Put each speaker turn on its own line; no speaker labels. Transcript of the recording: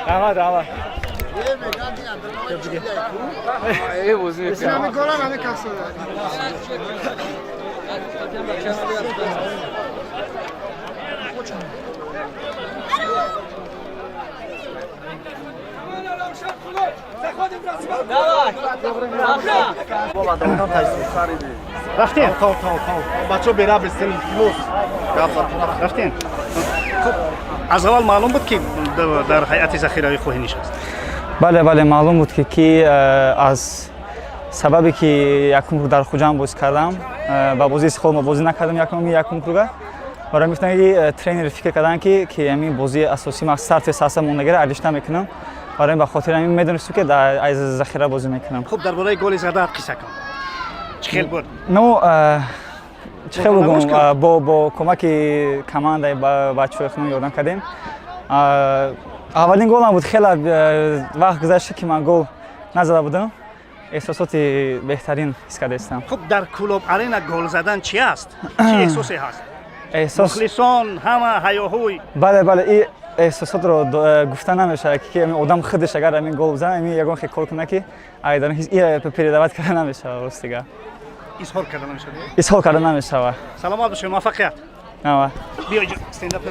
Rahmat, rahmat.
Sinami golam hadi kalsın.
رفتین؟ تا بچه برا بستیم فلوس رفتین؟ خب از اول معلوم بود که در هیئت ذخیره خواهی نشست.
بله معلوم بود که از سببی که یکم رو در خوجام بازی کردم با بازی خودم بازی نکردم یکم رو برای میفتن که ترینر فکر کردن که همین بازی اساسی ما استارت اساسا مونده ارزش نمیکنم برای به خاطر همین میدونستم که در از ذخیره بازی میکنم.
خب درباره گل زده قصه کن. چه خیلی بود؟
نو چه خیلی بگم با کمک کماندای بچه‌های خودم یادم کردیم. اولین گلم بود خیلی وقت گذشته که من گل نزده بودم. احساسات بهترین حس کردم.
خب در کلوب آرینا گل زدن چی است؟ چه احساسی هست؟ مخلصان همه هیاهوی.
بله این احساسات رو گفتن نمیشه که آدم خودش اگر همین گل بزنه همین یگان خیلی کار کنه که ایدان هیچ پیری دعوت کردن نمیشه راست دیگه.
اظهار کردن نمیشه.
سلامات
باشه موفقیت.
نه.
بیا استند اپ.